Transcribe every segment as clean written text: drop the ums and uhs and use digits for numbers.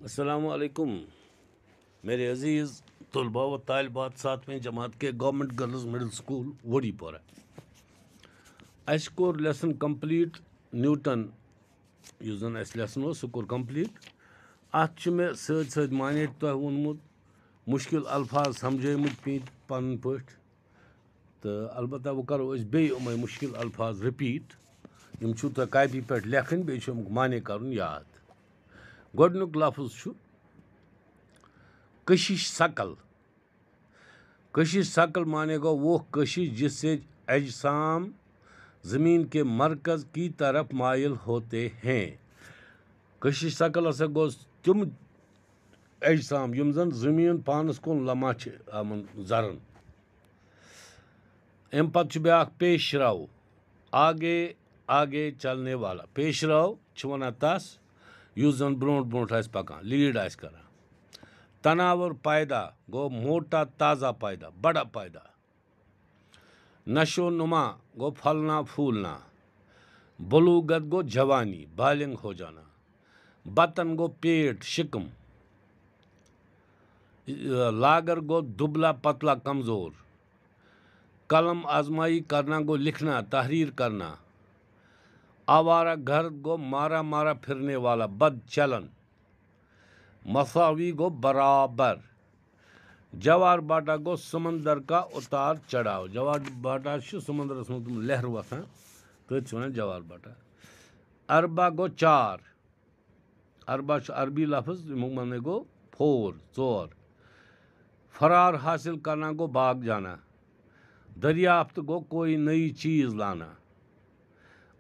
السلام علیکم میرے عزیز طلباء و طالبات 7ویں جماعت کے گورنمنٹ گرلز مڈل سکول وڑی پورہ اس کور لیسن کمپلیٹ نیوٹن یُس زن اس لیسن اوس سُہ کوٚر کمپلیٹ اتھ چھُ مےٚ سۭتۍ سۭتۍ مانے تۄہہِ ووٚنمُت مُشکل الفاظ سمجھٲمٕتۍ پیٚتۍ پنٕنۍ پٲٹھۍ تہٕ البتہ وۄنۍ کرو أسۍ بیٚیہِ یِمے مُشکل الفاظ رِپیٖٹ یِم چھُو تۄہہِ کاپی پٮ۪ٹھ لیکھٕنۍ بیٚیہِ چھُ امیُک مانے کرُن یاد گۄڈنیُک لفظ چھُ کشش شکل کشش شکل مانے گو وہ کشش جس سے اجسام زمین کے مرکز کی طرف مائل ہوتے ہیں کشش شکل ہسا گو تم اجسام یم زن زمین پانس کُن لمحہ چھِ یِمن زرن امہِ پتہٕ چھُ بیٛاکھ پیش رو آگے آگے چلنے والا پیش رو چھِ ونان تس یُس زن برونٛٹھ برونٛٹھ آسہِ پکان لیٖڈ آسہِ کران تناور پیدا گو موٹا تازہ پیدا بڑا پیدا نشو نما گو پھلنا پھولنا بلوغت گو جوانی بالغ ہو جانا بطن گو پیٹ شکم لاگر گو دبلا پتلا کمزور قلم آزمائی کرنا گو لکھنا تحریر کرنا آوارہ گرد گو مارا مارا پھرنے والا بد چلن مساوی گو برابر جوار باٹا گو سمندر کا اتار چڑھاؤ جوار باٹا چھُ سمندرس منٛز تِم لہرٕ وۄتھان تٔتھۍ چھِ وَنان جوار باٹا اربا گو چار اربا چھُ عربی لفظ یِمُک معنی گوٚو 4 ژور فرار حاصل کرنا گو باغ جانا دریافت گو کوئی نئی چیز لانا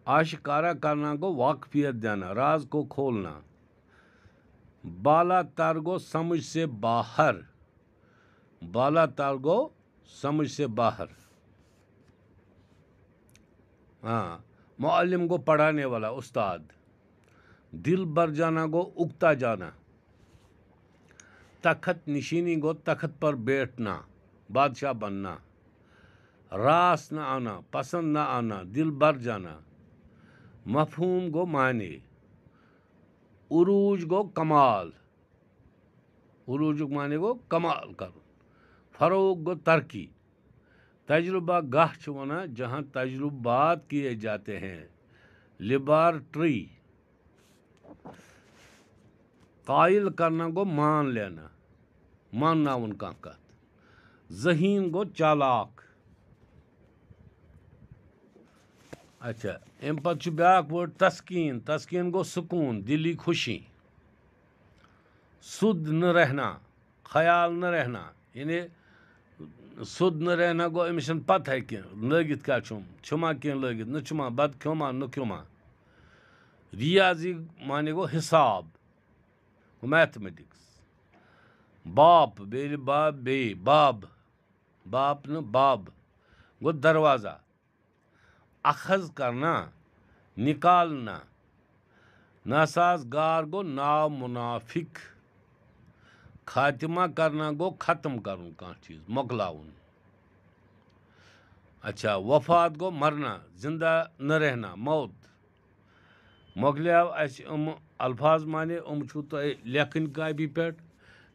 آشکارا کرنا گو واقفیت دینا راز کو کھولنا بالا تر گو سمجھ سے باہر بالا تر گو سمجھ سے باہر ہاں معلم گو پڑھانے والا استاد دل بر جانا گو اگتا جانا تخت نشینی گو تخت پر بیٹھنا بادشاہ بننا راس نہ آنا پسند نہ آنا دل بر جانا مفہوم گو معنی عروج گو کمال عروجُک معنی گو کمال کرُن فروغ گو ترقی تجربہ گاہ چھُ وَنان جہاں تجربات کیے جاتے ہیں لیبارٹری قائل کرنا گو مان لینا مانناوُن کانٛہہ کتھ ذہین گو چالاک اچھا امہِ پتہٕ چھُ بیٛاکھ وٲڈ تسکیٖن تسکیٖن گو سکوٗن دلی خوشی سُد نہ رہنا خیال نہ رہنا یعنی سُد نہ رہنا گوٚو أمِس چھنہٕ پتہے کینٛہہ لٲگِتھ کیٛاہ چھُم چھُما کینٛہہ لٲگِتھ نہ چھُما بتہٕ کھیوٚما نہ کھیوٚما ریاضی معنی گوٚو حساب میتھمیٹکس باپ بیٚیہِ باب بیٚیہِ باب باپ نہٕ باب گوٚو دروازہ اخذ کرنا نکالنا ناسازگار گو نامنافق خاتمہ کرنا گو ختم کرُن کانٛہہ چیٖز مۄکلاوُن اچھا وفات گو مرنا زندہ نہ رہنا موت مۄکلیو اَسہِ یِم الفاظ مانے یِم چھُو تۄہہِ لیکھٕنۍ کاپی پٮ۪ٹھ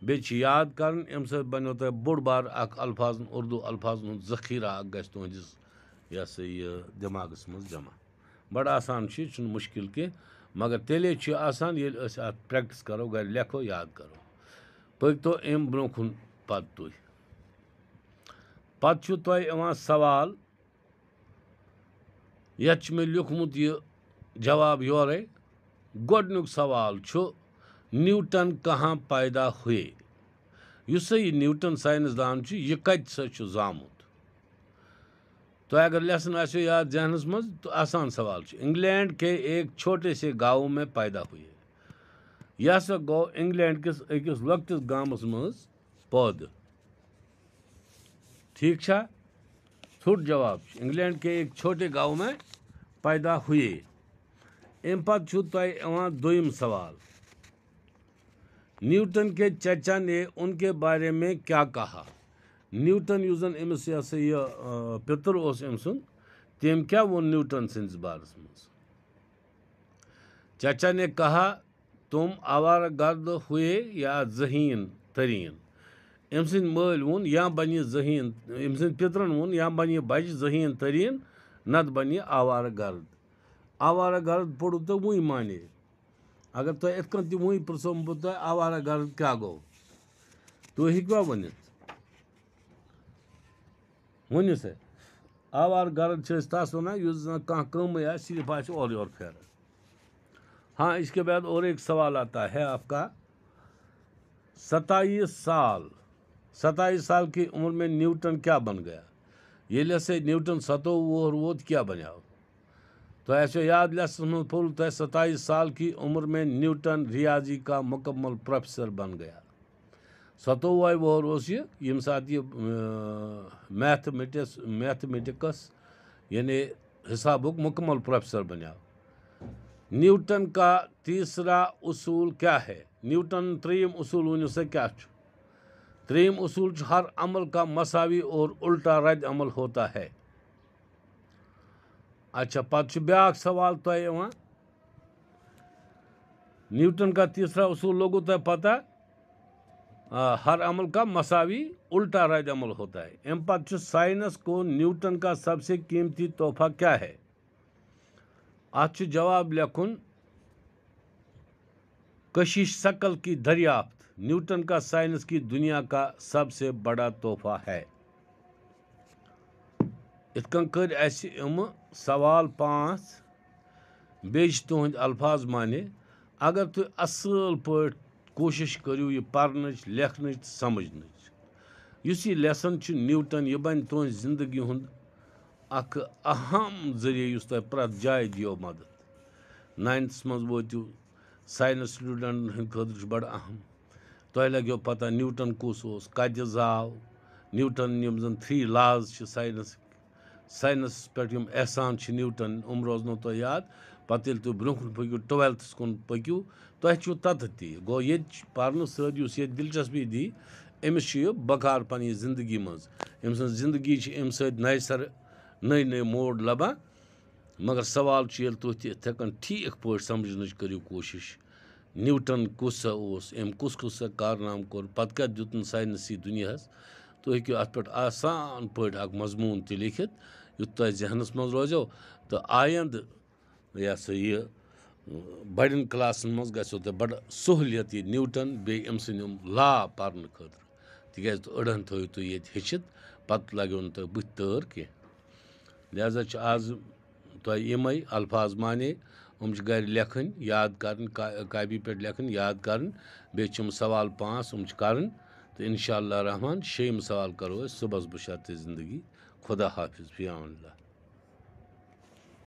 بیٚیہِ چھِ یاد کَرٕنۍ اَمہِ سۭتۍ بنیو تۄہہِ بوٚڑ بار اکھ الفاظن اُردو الفاظن ہُنٛد ذخیرہ اکھ گژھِ تُہنٛدِس یہِ ہسا یہِ دٮ۪ماغس منٛز جمع بڑٕ آسان چھُ یہِ چھُنہٕ مُشکِل کینٛہہ مگر تیٚلے چھُ یہِ آسان ییٚلہِ أسۍ اتھ پریکٹِس کرو گرِ لیکھو یاد کرو پٔکۍتو اَمہِ برونٛہہ کُن پتہٕ تُہۍ پتہٕ چھُ تۄہہِ یِوان سوال یتھ چھُ مےٚ لیوٗکھمُت یہِ جواب یورے گۄڈنیُک سوال چھُ نیوٹن کہاں پیدا ہوئے یُس سا یہِ نیوٹن ساینس دان چھُ یہِ کتہِ سا چھُ زامُت تۄہہِ اگر لیسن آسیو یاد ذہنس منٛز تو آسان سوال چھُ انگلینڈ کے ایک چھوٹے سے گاؤں میں پیدا ہوئے یہِ ہسا گوٚو انگلینڈ کِس أکِس لۄکٹِس گامس منٛز پٲدٕ ٹھیٖک چھا ژھوٚٹ جواب چھُ انگلینڈ کے ایک چھوٹے گاؤں میں پیدا ہوئے امہِ پتہٕ چھُ تۄہہِ یِوان دوٚیِم سوال نیوٹن کے چچا نے ان کے بارے میں کیا کہا نیوٹن یُس زن أمِس یہِ ہسا یہِ پِتُر اوس أمۍ سُنٛد تٔمۍ کیٛاہ ووٚن نیوٹن سٕنٛدِس بارس منٛز چچا نے کہا تم آوارہ گرد ہوئے یا ذہین ترین أمۍ سٕنٛدۍ مٲلۍ ووٚن یا بنہِ یہِ ذہین أمۍ سٕنٛدۍ پِترَن ووٚن یا بنہِ یہِ بچہِ ذہین ترین نتہٕ بنہِ یہِ آوارہ گرد پوٚرُو تۄہہِ وٕنۍ مانے اگر تۄہہِ یِتھ کٔنۍ تہِ وٕنۍ پرٛژھو بہٕ تۄہہِ آوارہ گرد کیٛاہ گوٚو تُہۍ ہیٚکوا ؤنِتھ ؤنِو سا آوارہ گرد چھِ أسۍ تَس وَنان یُس زَن کانٛہہ کٲمٕے آسہِ صرف آسہِ اورٕ یورٕ پھیران ہاں اس کے بعد اور ایک سوال آتا ہے آپ کا 27 سال کی عمر میں نیوٹن کیا بن گیا ییٚلہِ ہسا نیوٹن 27 وُہُر ووت کیٛاہ بنیٛاو تۄہہِ آسیو یاد لیسنس منٛز پوٚرمُت تۄہہِ 27 سال کی عمر میں نیوٹن ریاضی کا مکمل پروفیسر بن گیا 27 وُہُر اوس یہِ ییٚمہِ ساتہٕ یہِ میتھمیٹکس یعنی حسابُک مکمل پروفیسر بنیٛاو نیوٹن کا تیسرا اصول کیا ہے نیوٹن ترٛیٚیِم اصوٗل ؤنِو سا کیٛاہ چھُ ترٛیٚیِم اصوٗل چھُ ہر عمل کا مساوی اور الٹا رد عمل ہوتا ہے اچھا پتہٕ چھُ بیٛاکھ سوال تۄہہِ یِوان نیوٹن کا تیسرا اصول لوگوٕ تۄہہِ پتہ ہر عمل کا مساوی الٹا رد عمل ہوتا ہے اَمہِ پتہٕ چھُ سائنس کو نیوٹن کا سب سے قیمتی تحفہ کیا ہے اتھ چھُ جواب لیکھُن کشش ثقل کی دریافت نیوٹن کا سائنس کی دنیا کا سب سے بڑا تحفہ ہے یِتھ کٔنۍ کٔرۍ اَسہِ یِمہٕ سوال 5 بیٚیہِ چھِ تُہٕنٛدۍ الفاظ مانے اگر تُہۍ اصٕل پٲٹھۍ کوٗشِش کٔرِو یہِ پرنٕچ لیکھنٕچ تہٕ سمجھنٕچ یُس یہِ لیسن چھُ نیوٹن یہِ بنہِ تُہٕنٛزِ زندگی ہُنٛد اکھ اہم ذٔریعہٕ یُس تۄہہِ پرٛٮ۪تھ جایہِ دِیو مدد 9تھس منٛز وٲتِو ساینس سٹوٗڈنٹن ہٕنٛدِ خٲطرٕ چھُ بڑٕ اہم تۄہہِ لگیو پتہ نیوٹن کُس اوس کتہِ زاو نیوٹن یِم زن 3 لاز چھِ ساینسس پٮ۪ٹھ یِم احسان چھِ نیوٹن روزنو تۄہہِ یاد پتہٕ ییٚلہِ تُہۍ برٛونٛہہ کُن پٔکِو 12تھس کُن پٔکِو تۄہہِ چھُو تتتھ تہِ گوٚو ییٚتہِ پرنہٕ سۭتۍ یُس ییٚتہِ دلچسپی دی أمِس چھُ یہِ بکار پننہِ زندگی منٛز أمۍ سٕنٛز زندگی چھِ اَمہِ سۭتۍ نَیہِ سرٕ نٔے موڈ لبان مگر سوال چھُ ییٚلہِ تُہۍ تہِ یِتھَے کٔنۍ ٹھیٖک پٲٹھۍ سمجھنٕچ کٔرِو کوٗشِش نیوٹن کُس سا اوس أمۍ کُس سا کارنامہٕ کوٚر پتہٕ کیٛاہ دیُتُن ساینسی دُنیاہس تُہۍ ہیٚکِو اتھ پٮ۪ٹھ آسان پٲٹھۍ اکھ مضموٗن تہِ لیکھِتھ یُتھ تۄہہِ ذہنس منٛز روزیو تہٕ آیندٕ یہِ ہسا یہِ بڑٮ۪ن کلاسن منٛز گژھیو تۄہہِ بڑٕ سہوٗلیت یہِ نیوٹن بیٚیہِ أمۍ سٕنٛدۍ یِم لا پرنہٕ خٲطرٕ تِکیٛازِ أڑہن تھٲیِو تُہۍ ییٚتہِ ہیٚچھِتھ پتہٕ لگیو نہٕ تۄہہِ بٕتھِ تٲر کینٛہہ لہذا چھِ آز تۄہہِ یِمے الفاظ مانے یِم چھِ گرِ لیکھٕنۍ یاد کرٕنۍ کاپی پٮ۪ٹھ لیکھٕنۍ یاد کرٕنۍ بیٚیہِ چھِ یِم سوال 5 یِم چھِ کرٕنۍ تہٕ انشاء اللہ رحمان 6یِم سوال کرو أسۍ صُبحس بشرطِ زندگی خدا حافظ فی امان اللہ